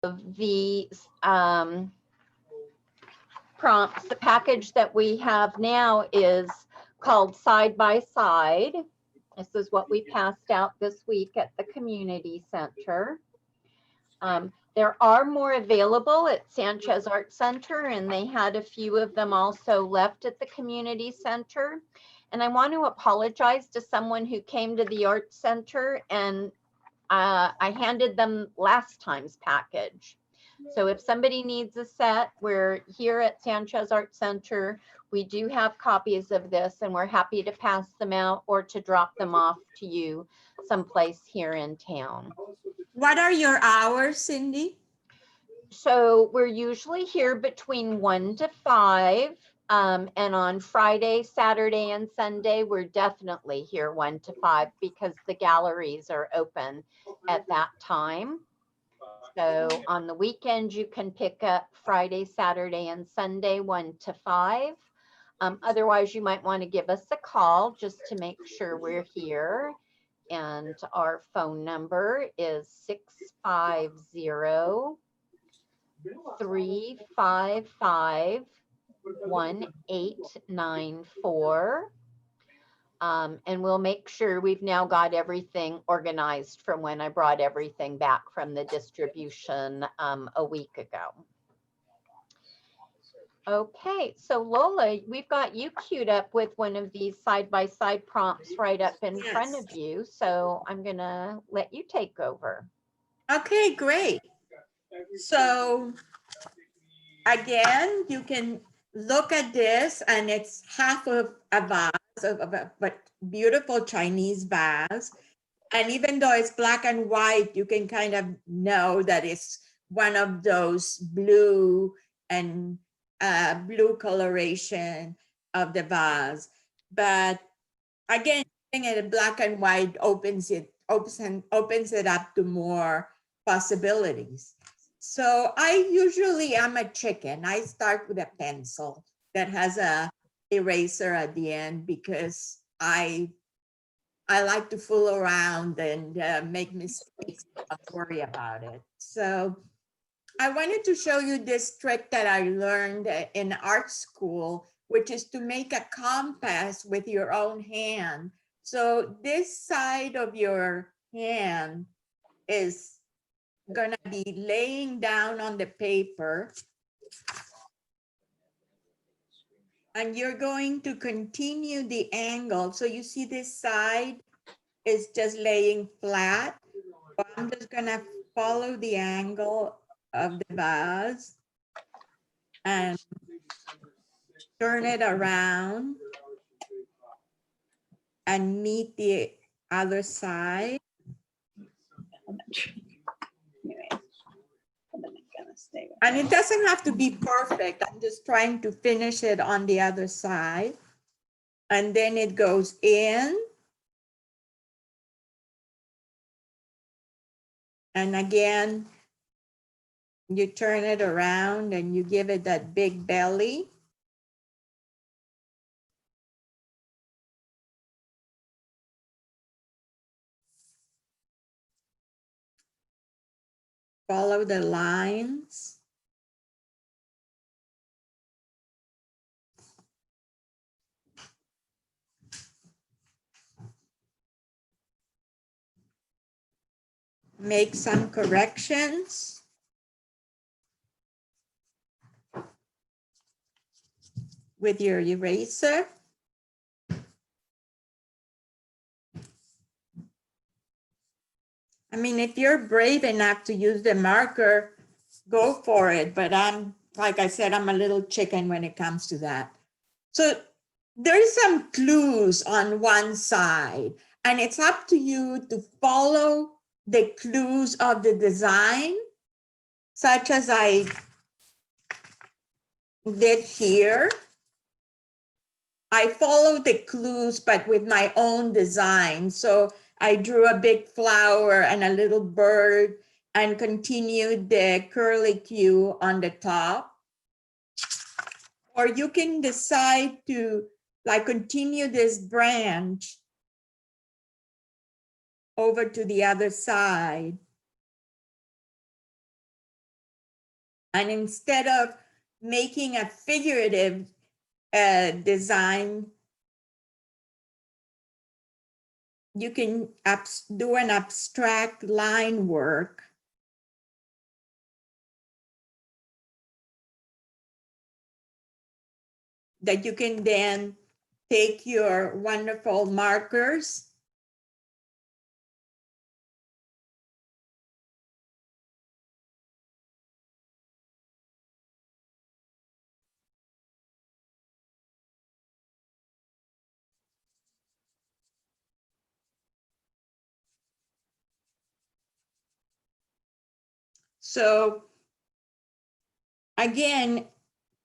the prompts. The package that we have now is called Side by Side. This is what we passed out this week at the community center. There are more available at Sanchez Art Center, and they had a few of them also left at the community center. And I want to apologize to someone who came to the art center and I handed them last time's package. So if somebody needs a set, we're here at Sanchez Art Center. We do have copies of this and we're happy to pass them out or to drop them off to you someplace here in town. What are your hours, Cindy? So we're usually here between 1 to 5. And on Friday, Saturday, and Sunday, we're definitely here 1 to 5 because the galleries are open at that time. So on the weekend, you can pick up Friday, Saturday, and Sunday 1 to 5. Otherwise, you might want to give us a call just to make sure we're here. And our phone number is 650-355-1894. And we'll make sure we've now got everything organized from when I brought everything back from the distribution a week ago. Okay, so Lola, we've got you queued up with one of these side-by-side prompts right up in front of you. So I'm gonna let you take over. Okay, great. So again, you can look at this and it's half of a vase of a but beautiful Chinese vase. And even though it's black and white, you can kind of know that it's one of those blue and blue coloration of the vase. But again, looking at it black and white opens it up to more possibilities. So I usually am a chicken. I start with a pencil that has a eraser at the end because I like to fool around and make mistakes, not worry about it. So I wanted to show you this trick that I learned in art school, which is to make a compass with your own hand. So this side of your hand is gonna be laying down on the paper. And you're going to continue the angle. So you see this side is just laying flat. So I'm just gonna follow the angle of the vase and turn it around and meet the other side. And it doesn't have to be perfect. I'm just trying to finish it on the other side. And then it goes in. And again, you turn it around and you give it that big belly. Follow the lines. Make some corrections. With your eraser. I mean, if you're brave enough to use the marker, go for it. But like I said, I'm a little chicken when it comes to that. So there's some clues on one side, and it's up to you to follow the clues of the design, such as I did here. I followed the clues, but with my own design. So I drew a big flower and a little bird and continued the curly Q on the top. Or you can decide to like continue this branch over to the other side. And instead of making a figurative design, you can do an abstract line work. That you can then take your wonderful markers so again,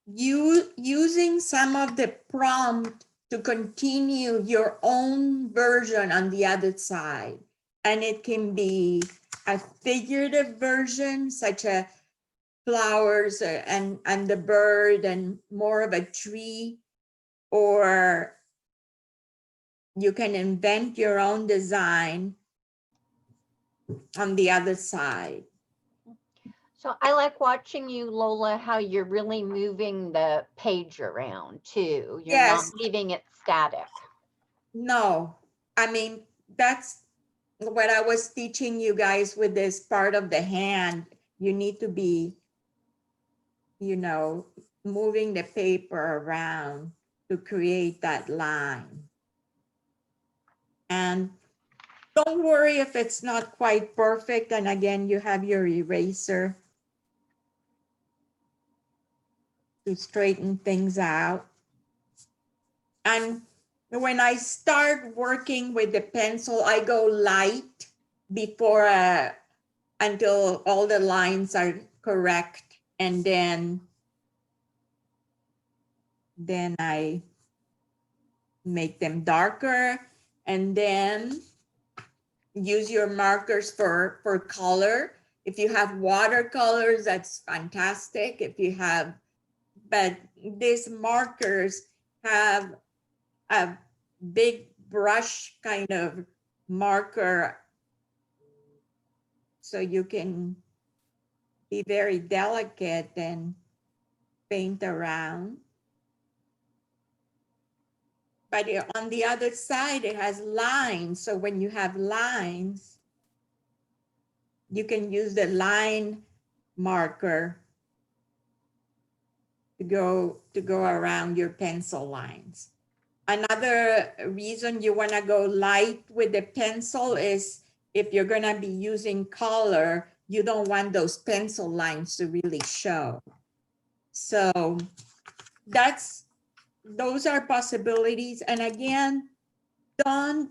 using some of the prompt to continue your own version on the other side. And it can be a figurative version, such as flowers and the bird and more of a tree, or you can invent your own design on the other side. So I like watching you, Lola, how you're really moving the page around too. You're not Yes. leaving it static. No, I mean, that's what I was teaching you guys with this part of the hand. You need to be, moving the paper around to create that line. And don't worry if it's not quite perfect. And again, you have your eraser to straighten things out. And when I start working with the pencil, I go light before until all the lines are correct. And then I make them darker, and then use your markers for color. If you have watercolors, that's fantastic. If you have, but these markers have a big brush kind of marker, so you can be very delicate and paint around. But on the other side, it has lines. So when you have lines, you can use the line marker to go around your pencil lines. Another reason you want to go light with the pencil is if you're going to be using color, you don't want those pencil lines to really show. So those are possibilities. And again, don't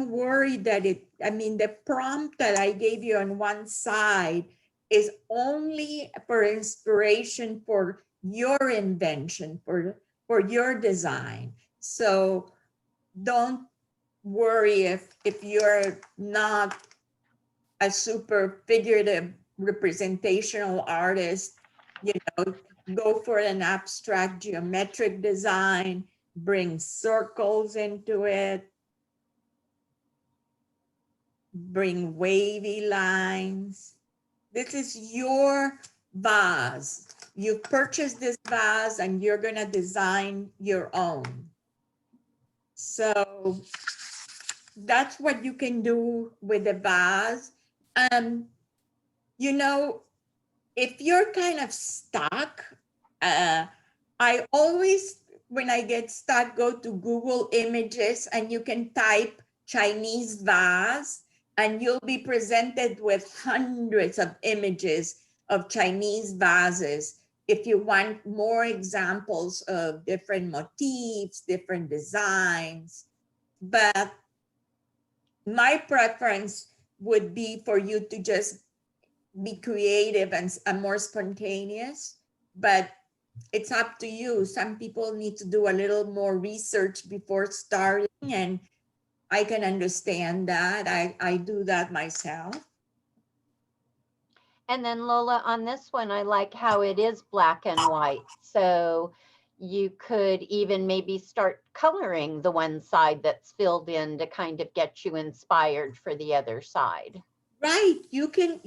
worry that the prompt that I gave you on one side is only for inspiration for your invention, for your design. So don't worry if you're not a super figurative representational artist, go for an abstract geometric design, bring circles into it, bring wavy lines. This is your vase. You purchased this vase and you're gonna design your own. So that's what you can do with the vase. If you're kind of stuck, I always, when I get stuck, go to Google Images and you can type Chinese vase and you'll be presented with hundreds of images of Chinese vases. If you want more examples of different motifs, different designs, but my preference would be for you to just be creative and more spontaneous, but it's up to you. Some people need to do a little more research before starting, and I can understand that. I do that myself. And then Lola, on this one, I like how it is black and white. So you could even maybe start coloring the one side that's filled in to kind of get you inspired for the other side. Right, you can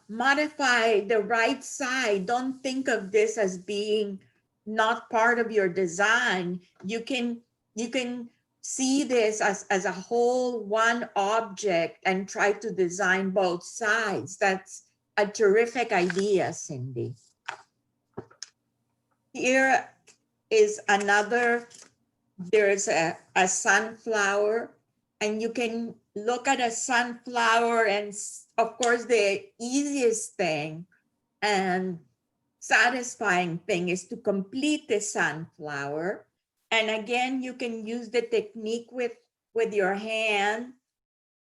modify the right side. Don't think of this as being not part of your design. You can see this as a whole one object and try to design both sides. That's a terrific idea, Cindy. Here is another, there's a sunflower, and you can look at a sunflower, and of course the easiest thing and satisfying thing is to complete the sunflower. And again, you can use the technique with your hand,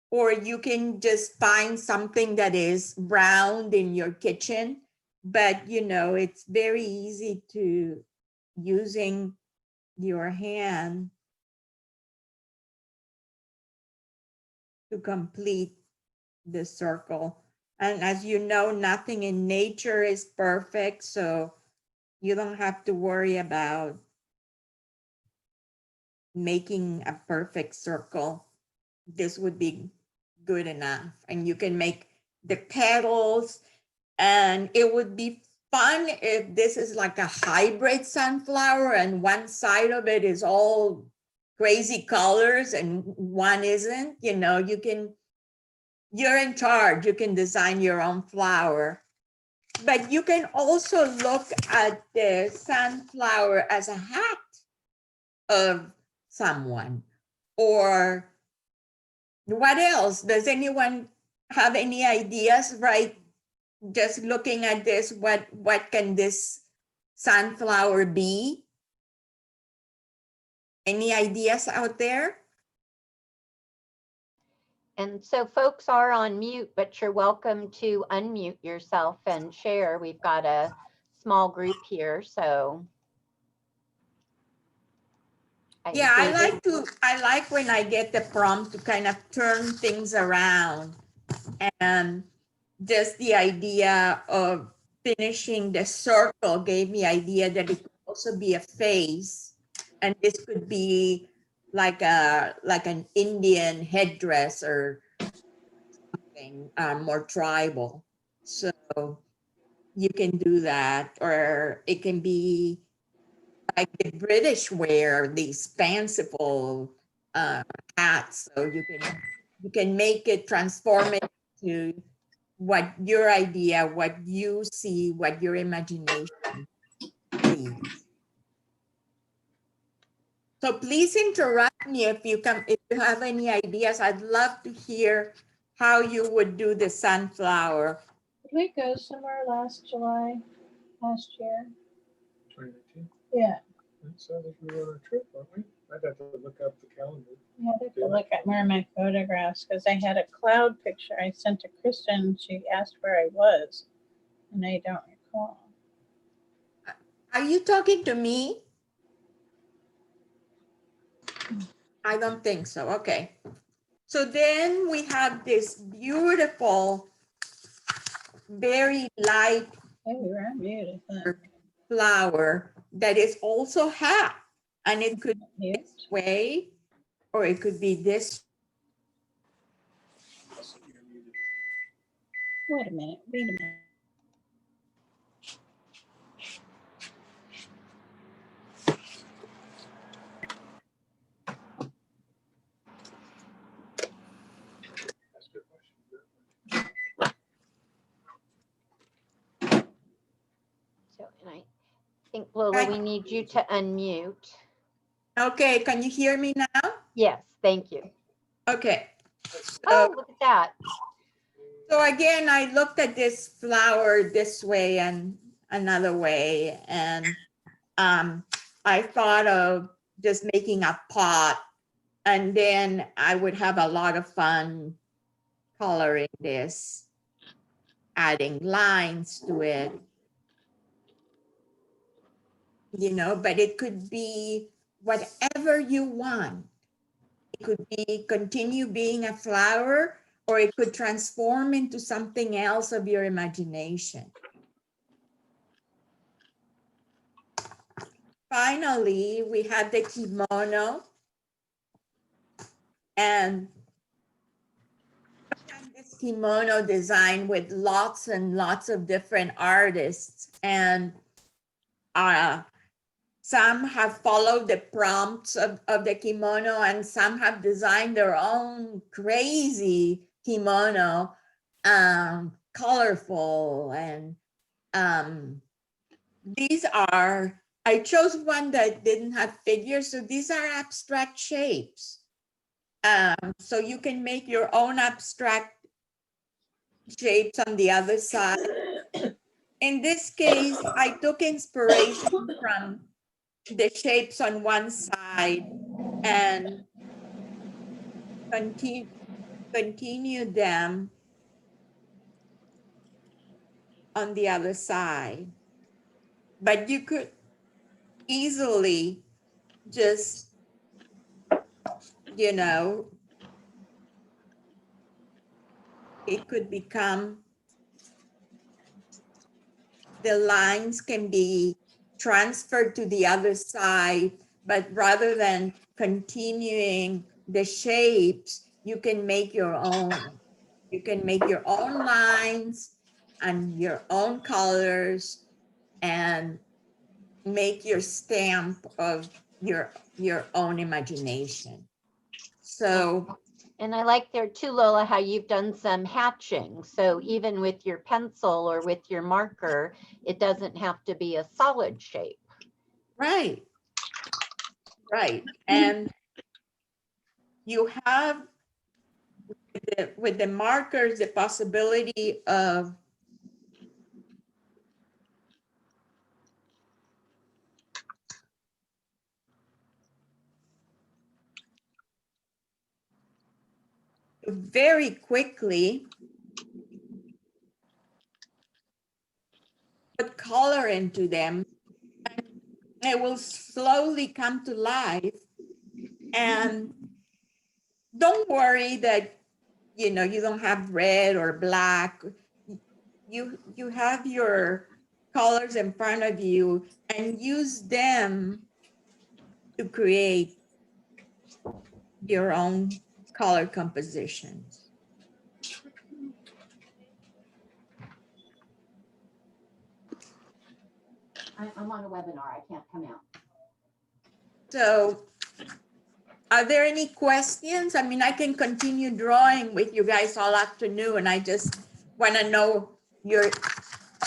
or you can just find something that is round in your kitchen. But you know, it's very easy to using your hand to complete the circle. And as you know, nothing in nature is perfect, so you don't have to worry about making a perfect circle. This would be good enough. And you can make the petals, and it would be fun if this is like a hybrid sunflower and one side of it is all crazy colors and one isn't. You know, you're in charge. You can design your own flower. But you can also look at the sunflower as a hat of someone. Or what else? Does anyone have any ideas, right? Just looking at this, what can this sunflower be? Any ideas out there? And so folks are on mute, but you're welcome to unmute yourself and share. We've got a small group here, so. Yeah, David, I like when I get the prompt to kind of turn things around, and just the idea of finishing the circle gave me idea that it could also be a face, and this could be like an Indian headdress or something more tribal. So you can do that, or it can be like the British wear these fanciful hats. So you can make it, transform it to what your idea, what you see, what your imagination sees. So please interrupt me if you have any ideas. I'd love to hear how you would do the sunflower. Did we go somewhere last year? 2019? Yeah, It sounds like we were on a trip, weren't we? I'd have to look up the calendar. yeah, I have to look at where my photographs, because I had a cloud picture I sent to Kristen. She asked where I was, and I don't recall. Are you talking to me? I don't think so. Okay. So then we have this beautiful, very light Hey, we were on mute, I thought. flower that is also hat. And it could be Mute. this way, or it could be this. Wait a minute, wait a minute. That's a good question. so, and I think Lola, we need you to unmute. Okay, can you hear me now? Yes, thank you. Okay. Oh, look at that. So again, I looked at this flower this way and another way, and I thought of just making a pot, and then I would have a lot of fun coloring this, adding lines to it, you know, but it could be whatever you want. It could be continue being a flower, or it could transform into something else of your imagination. Finally, we have the kimono, and kimono design with lots and lots of different artists, and some have followed the prompts of the kimono, and some have designed their own crazy kimono, colorful. And these are, I chose one that didn't have figures, so these are abstract shapes. So you can make your own abstract shapes on the other side. In this case, I took inspiration from the shapes on one side and continue them on the other side. But you could easily just, you know, it could become, the lines can be transferred to the other side, but rather than continuing the shapes, you can make your own. You can make your own lines and your own colors and make your stamp of your own imagination. So, And I like there too, Lola, how you've done some hatching. So even with your pencil or with your marker, it doesn't have to be a solid shape. right. And you have with the markers the possibility of very quickly put color into them, and it will slowly come to life. And don't worry that, you know, you don't have red or black. You have your colors in front of you and use them to create your own color compositions. I'm on a webinar, I can't come out. So are there any questions? I mean, I can continue drawing with you guys all afternoon. I just want to know, you're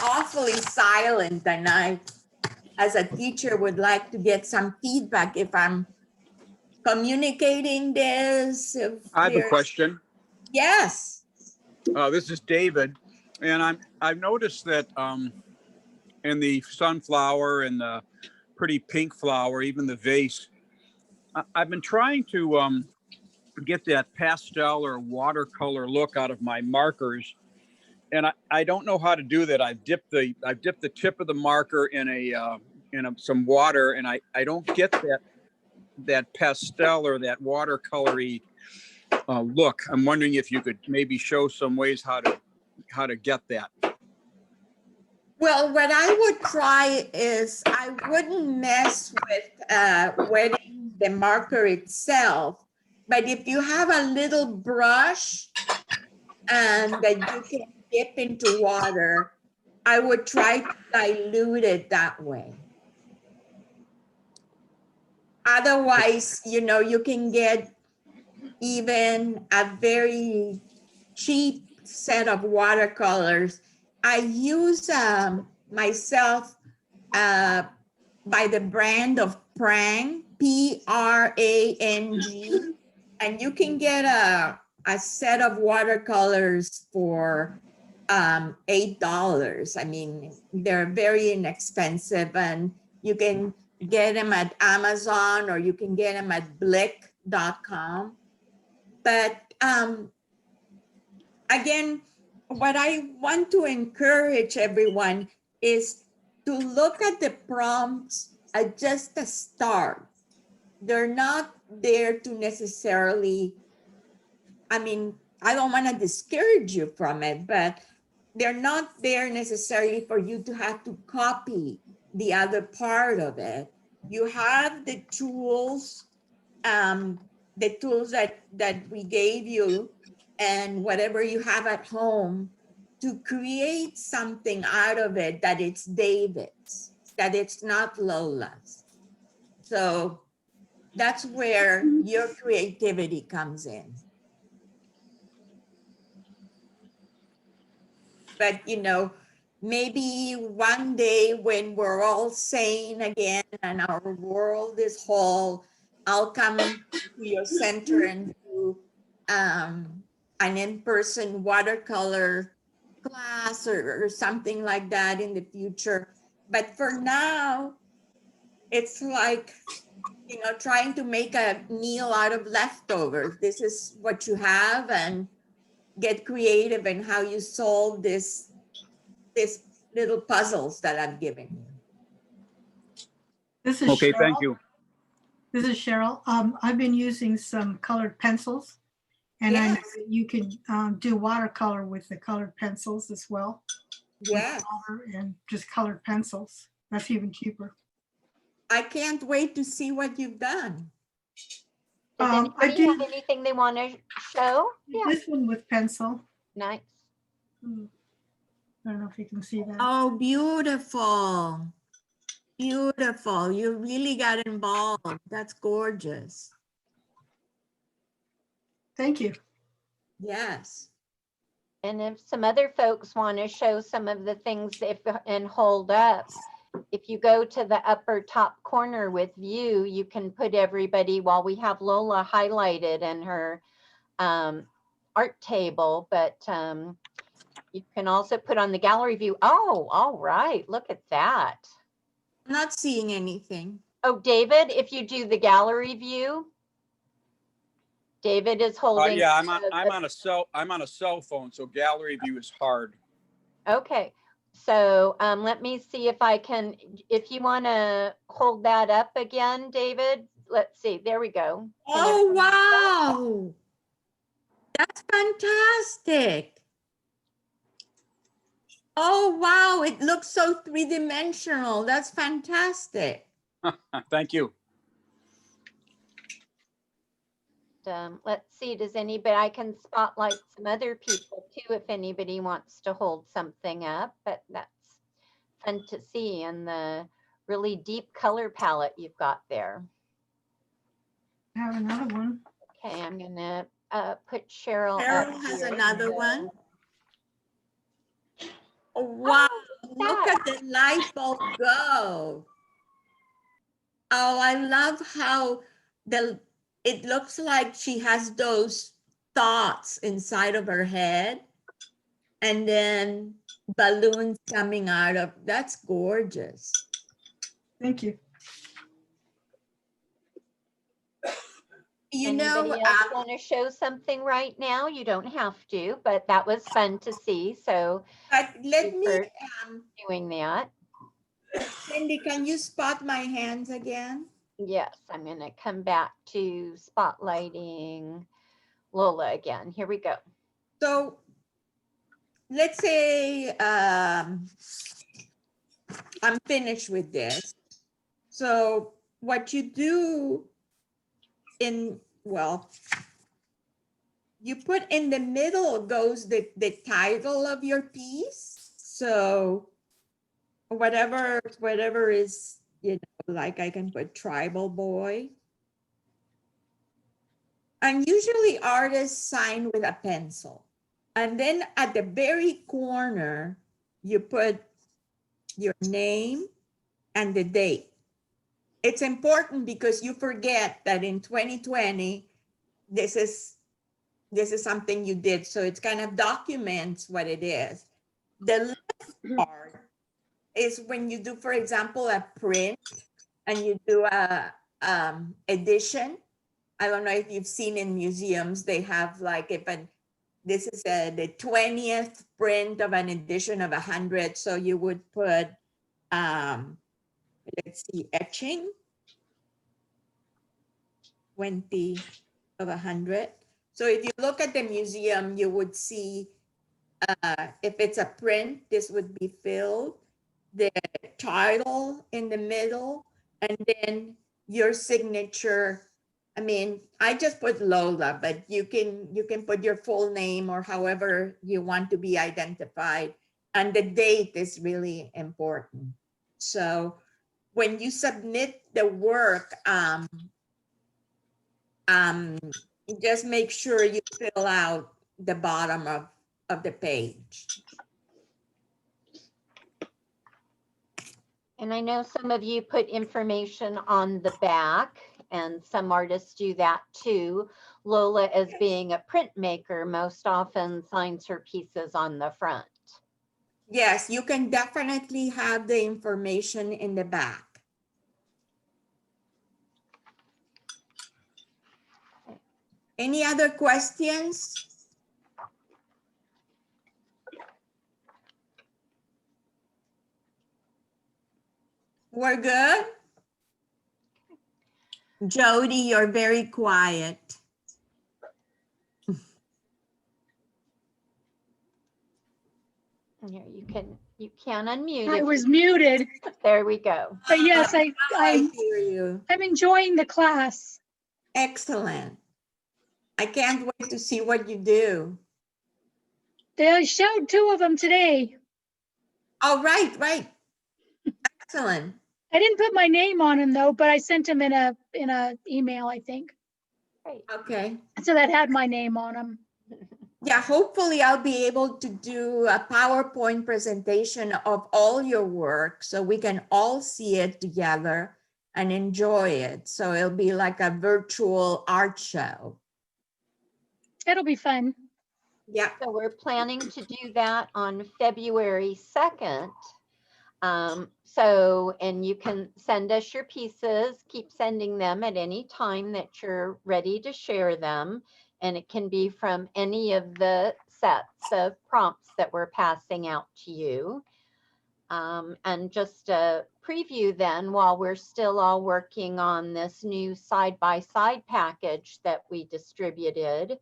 awfully silent, and I, as a teacher, would like to get some feedback if I'm communicating this. I have a question. Yes. This is David, and I've noticed that in the sunflower and the pretty pink flower, even the vase, I've been trying to get that pastel or watercolor look out of my markers, and I don't know how to do that. I've dipped the tip of the marker in some water, and I don't get that pastel or that watercolory look. I'm wondering if you could maybe show some ways how to get that. Well, what I would try is I wouldn't mess with wetting the marker itself, but if you have a little brush and that you can dip into water, I would try to dilute it that way. Otherwise, you know, you can get even a very cheap set of watercolors. I use myself by the brand of Prang, Prang, and you can get a set of watercolors for $8. I mean, they're very inexpensive, and you can get them at Amazon or you can get them at blick.com. But again, what I want to encourage everyone is to look at the prompts as just a start. They're not there to necessarily, I mean, I don't want to discourage you from it, but they're not there necessarily for you to have to copy the other part of it. You have the tools that we gave you and whatever you have at home to create something out of it that it's David's, that it's not Lola's. So that's where your creativity comes in. But you know, maybe one day when we're all sane again and our world is whole, I'll come to your center and do an in-person watercolor class or something like that in the future. But for now, it's like, you know, trying to make a meal out of leftovers. This is what you have, and get creative in how you solve this little puzzles that I'm giving you. This is Okay, Cheryl. thank you. This is Cheryl. I've been using some colored pencils, and I know Yes. that you can do watercolor with the colored pencils as well. with Yeah, water and just colored pencils. That's even cheaper. I can't wait to see what you've done. Does I anybody did have anything they want to show? Yeah, this one with pencil. nice. I don't know if you can see that. Oh, beautiful. Beautiful. You really got involved. That's gorgeous. Thank you. Yes. And if some other folks want to show some of the things and hold up, if you go to the upper top corner with view, you can put everybody, while we have Lola highlighted in her art table, but you can also put on the gallery view. Oh, all right. Look at that. I'm not seeing anything. Oh, David, if you do the gallery view, David is holding. Yeah, I'm on a cell phone, so gallery view is hard. Okay, so let me see if I can, if you want to hold that up again, David. Let's see, there we go. Oh, wow. That's fantastic. Oh, wow. It looks so three-dimensional. That's fantastic. Thank you. Let's see, does anybody, I can spotlight some other people too if anybody wants to hold something up, but that's fun to see, and the really deep color palette you've got there. I have another one. Okay, I'm gonna put Cheryl up Carol has here. another one. Oh, wow. Look that. at the light bulb go. Oh, I love how it looks like she has those thoughts inside of her head and then balloons coming out of, that's gorgeous. Thank you. You know, Anybody else want to show something right now? You don't have to, but that was fun to see. So but let you me, for doing that. Cindy, can you spot my hands again? Yes, I'm going to come back to spotlighting Lola again. Here we go. So let's say I'm finished with this. So what you do well, you put in the middle goes the title of your piece. So whatever is, you know, like I can put tribal boy. And usually artists sign with a pencil. And then at the very corner, you put your name and the date. It's important because you forget that in 2020, this is something you did. So it's kind of documents what it is. The left part is when you do, for example, a print and you do a edition. I don't know if you've seen in museums, they have like, this is the 20th print of an edition of 100. So you would put, let's see, etching, 20 of 100. So if you look at the museum, you would see if it's a print, this would be filled, the title in the middle, and then your signature I mean, I just put Lola, but you can put your full name or however you want to be identified. And the date is really important. So when you submit the work, just make sure you fill out the bottom of the page. And I know some of you put information on the back, and some artists do that too. Lola, as being a printmaker, most often signs her pieces on the front. Yes, you can definitely have the information in the back. Any other questions? We're good? Jody, you're very quiet. Here, you can unmute. I if was you- muted, There we go. but yes, I I'm hear you. enjoying the class. Excellent. I can't wait to see what you do. They showed 2 of them today. Oh, right. Excellent. I didn't put my name on them though, but I sent them in a email, I think. Great. Okay. So that had my name on them. Yeah, hopefully I'll be able to do a PowerPoint presentation of all your work so we can all see it together and enjoy it. So it'll be like a virtual art show. It'll be fun. Yeah. So we're planning to do that on February 2nd. And you can send us your pieces, keep sending them at any time that you're ready to share them. And it can be from any of the sets of prompts that we're passing out to you. And just a preview then, while we're still all working on this new side-by-side package that we distributed,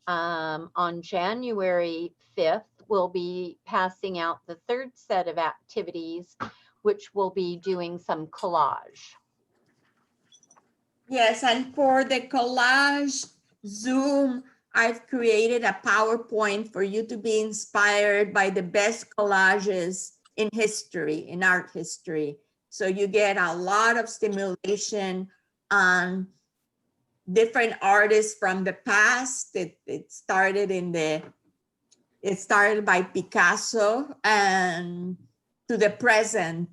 on January 5th, we'll be passing out the 3rd set of activities, which will be doing some collage. Yes, and for the collage Zoom, I've created a PowerPoint for you to be inspired by the best collages in history, in art history. So you get a lot of stimulation on different artists from the past. It started by Picasso and to the present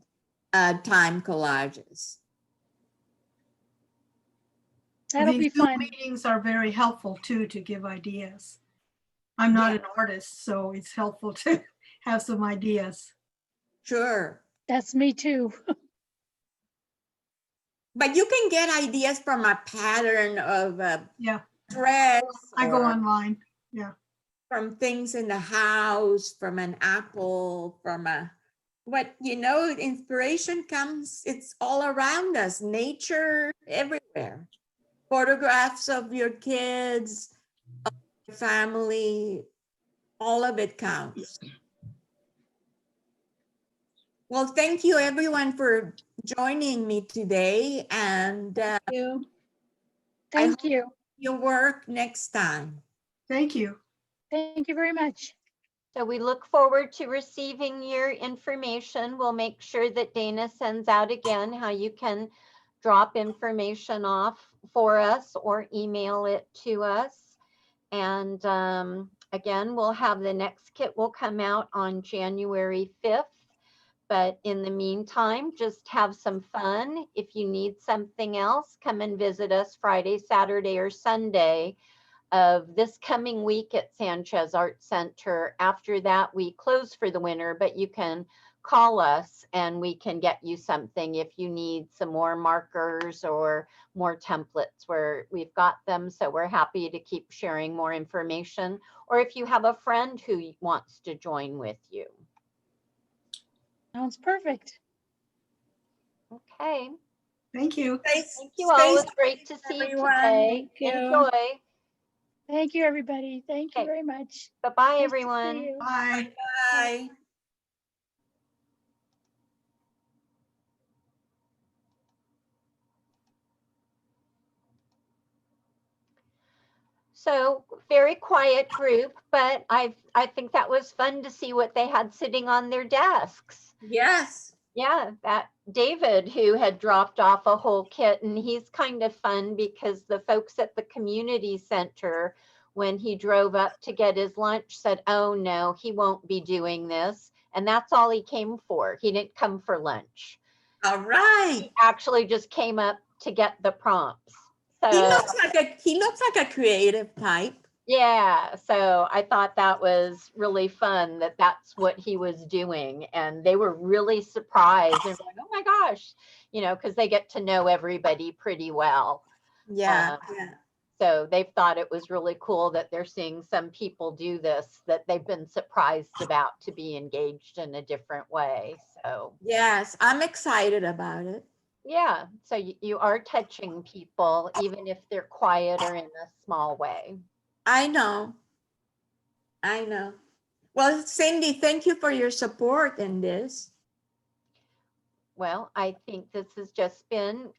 time collages. That'll be These Zoom fun. meetings are very helpful too, to give ideas. I'm not an artist, so it's helpful to have some ideas. Sure. That's me too. But you can get ideas from a pattern of a Yeah, dress. I go or online. Yeah. from things in the house, from an apple, inspiration comes, it's all around us, nature, everywhere. Photographs of your kids, of your family, all of it counts. Well, thank you everyone for joining me today, and Thank you. your work next time. Thank you. Thank you very much. So we look forward to receiving your information. We'll make sure that Dana sends out again how you can drop information off for us or email it to us. And again, we'll have the next kit will come out on January 5th. But in the meantime, just have some fun. If you need something else, come and visit us Friday, Saturday, or Sunday of this coming week at Sanchez Art Center. After that, we close for the winter, but you can call us and we can get you something if you need some more markers or more templates, where we've got them. So we're happy to keep sharing more information, or if you have a friend who wants to join with you. Sounds perfect. Okay. Thank you. Thank you all. It's great to see you everyone. today. Thank you. Enjoy. Thank you, everybody. Thank you Okay. very much. Bye-bye, Nice to see everyone. you. Bye. Bye. So very quiet group, but I think that was fun to see what they had sitting on their desks. Yes. Yeah, that David, who had dropped off a whole kit, and he's kind of fun because the folks at the community center, when he drove up to get his lunch, said, oh no, he won't be doing this. And that's all he came for. He didn't come for lunch. All right. He actually just came up to get the prompts. He So looks like a creative type. yeah, so I thought that was really fun that that's what he was doing. And they were really surprised. They're like, oh my gosh, you know, because they get to know everybody pretty well. Yeah. Yeah. So they've thought it was really cool that they're seeing some people do this that they've been surprised about to be engaged in a different way. So Yes, I'm excited about it. yeah, so you are touching people, even if they're quiet or in a small way. I know. I know. Well, Cindy, thank you for your support in this. Well, I think this has just been